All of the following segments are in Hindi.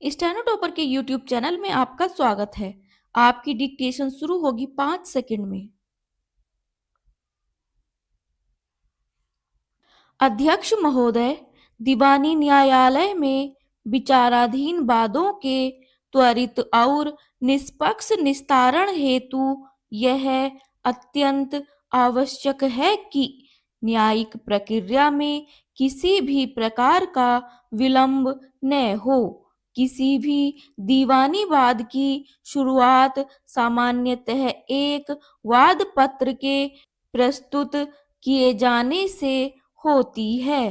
स्टेनो टॉपर के यूट्यूब चैनल में आपका स्वागत है। आपकी डिक्टेशन शुरू होगी 5 सेकंड में। अध्यक्ष महोदय, दीवानी न्यायालय में विचाराधीन वादों के त्वरित और निष्पक्ष निस्तारण हेतु यह अत्यंत आवश्यक है कि न्यायिक प्रक्रिया में किसी भी प्रकार का विलंब न हो। किसी भी दीवानी वाद की शुरुआत सामान्यतः एक वाद पत्र के प्रस्तुत किए जाने से होती है,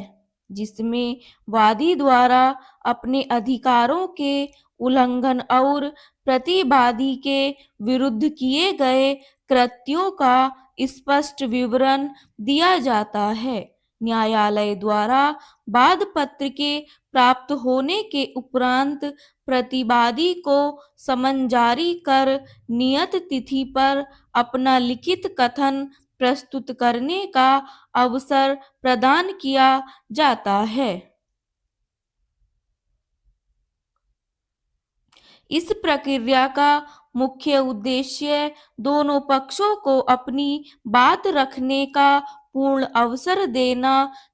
जिसमें वादी द्वारा अपने अधिकारों के उल्लंघन और प्रतिवादी के विरुद्ध किए गए कृत्यों का स्पष्ट विवरण दिया जाता है। न्यायालय द्वारा वाद पत्र के प्राप्त होने के उपरांत प्रतिवादी को समन जारी कर नियत तिथि पर अपना लिखित कथन प्रस्तुत करने का अवसर प्रदान किया जाता है। इस प्रक्रिया का मुख्य उद्देश्य दोनों पक्षों को अपनी बात रखने का पूर्ण अवसर देना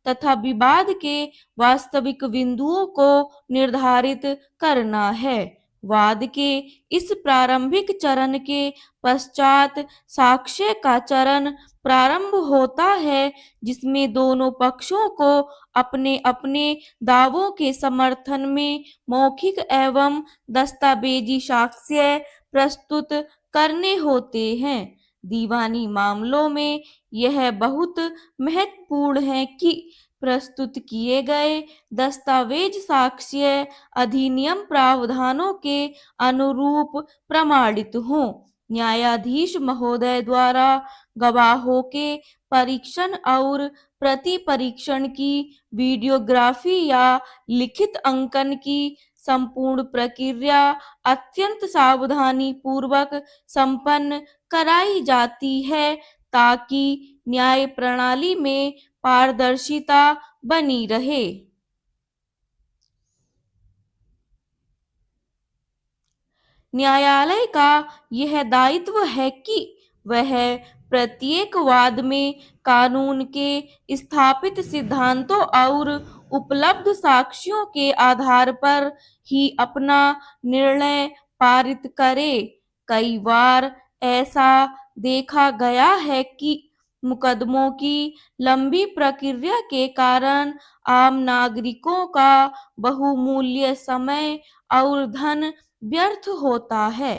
तथा विवाद के वास्तविक बिंदुओं को निर्धारित करना है। वाद के इस प्रारंभिक चरण के पश्चात साक्ष्य का चरण प्रारंभ होता है, जिसमें दोनों पक्षों को अपने अपने दावों के समर्थन में मौखिक एवं दस्तावेजी साक्ष्य प्रस्तुत करने होते हैं। दीवानी मामलों में यह बहुत महत्वपूर्ण है कि प्रस्तुत किए गए दस्तावेज साक्ष्य अधिनियम प्रावधानों के अनुरूप प्रमाणित हों। न्यायाधीश महोदय द्वारा गवाहों के परीक्षण और प्रति परीक्षण की वीडियोग्राफी या लिखित अंकन की संपूर्ण प्रक्रिया अत्यंत सावधानी पूर्वक संपन्न कराई जाती है, ताकि न्याय प्रणाली में पारदर्शिता बनी रहे। न्यायालय का यह दायित्व है कि वह प्रत्येक वाद में कानून के स्थापित सिद्धांतों और उपलब्ध साक्ष्यों के आधार पर ही अपना निर्णय पारित करे। कई बार ऐसा देखा गया है कि मुकदमों की लंबी प्रक्रिया के कारण आम नागरिकों का बहुमूल्य समय और धन व्यर्थ होता है।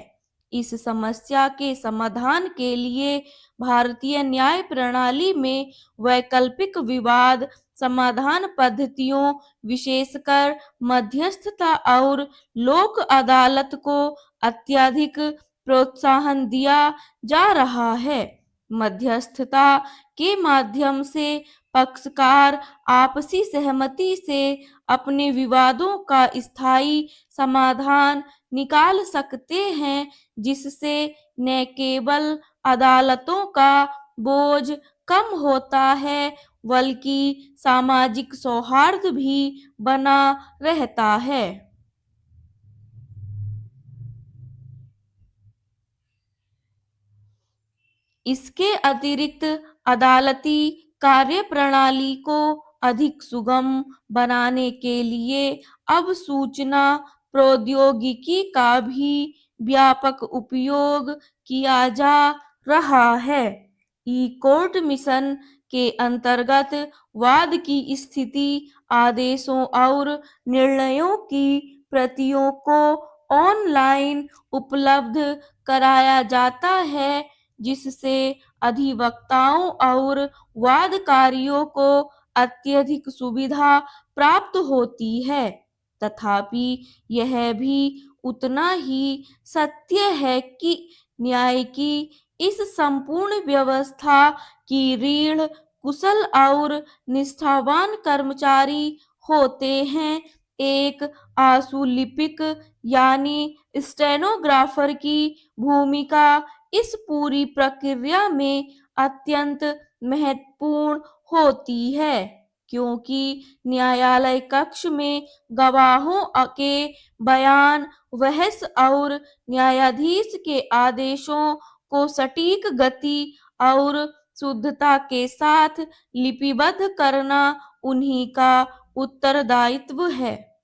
इस समस्या के समाधान के लिए भारतीय न्याय प्रणाली में वैकल्पिक विवाद समाधान पद्धतियों, विशेषकर मध्यस्थता और लोक अदालत को अत्यधिक प्रोत्साहन दिया जा रहा है। मध्यस्थता के माध्यम से पक्षकार आपसी सहमति से अपने विवादों का स्थायी समाधान निकाल सकते हैं, जिससे न केवल अदालतों का बोझ कम होता है, बल्कि सामाजिक सौहार्द भी बना रहता है। इसके अतिरिक्त अदालती कार्यप्रणाली को अधिक सुगम बनाने के लिए अब सूचना प्रौद्योगिकी का भी व्यापक उपयोग किया जा रहा है। ई कोर्ट मिशन के अंतर्गत वाद की स्थिति, आदेशों और निर्णयों की प्रतियों को ऑनलाइन उपलब्ध कराया जाता है, जिससे अधिवक्ताओं और वादकारियों को अत्यधिक सुविधा प्राप्त होती है। तथापि यह भी उतना ही सत्य है कि न्याय की इस संपूर्ण व्यवस्था की रीढ़ कुशल और निष्ठावान कर्मचारी होते हैं। एक आशुलिपिक यानी स्टेनोग्राफर की भूमिका इस पूरी प्रक्रिया में अत्यंत महत्वपूर्ण होती है। क्योंकि न्यायालय कक्ष में गवाहों के बयान, बहस और न्यायाधीश के आदेशों को सटीक गति और शुद्धता के साथ लिपिबद्ध करना उन्हीं का उत्तरदायित्व है।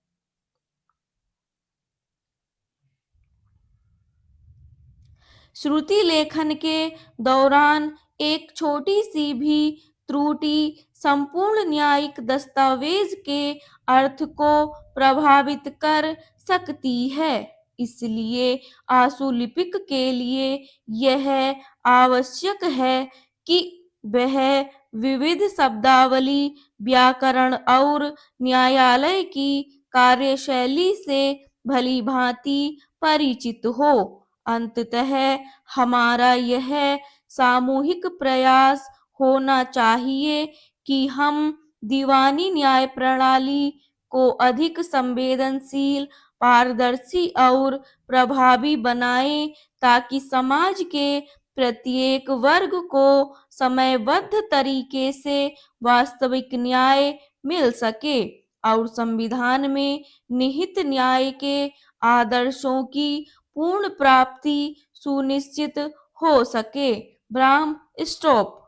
श्रुति लेखन के दौरान एक छोटी सी भी त्रुटि संपूर्ण न्यायिक दस्तावेज के अर्थ को प्रभावित कर सकती है। इसलिए आशुलिपिक के लिए यह आवश्यक है कि वह विविध शब्दावली, व्याकरण और न्यायालय की कार्यशैली से भली-भांति परिचित हो। अंततः हमारा यह सामूहिक प्रयास होना चाहिए कि हम दीवानी न्याय प्रणाली को अधिक संवेदनशील, पारदर्शी और प्रभावी बनाएं, ताकि समाज के प्रत्येक वर्ग को समयबद्ध तरीके से वास्तविक न्याय मिल सके और संविधान में निहित न्याय के आदर्शों की पूर्ण प्राप्ति सुनिश्चित हो सके। ब्राह्म स्टॉप।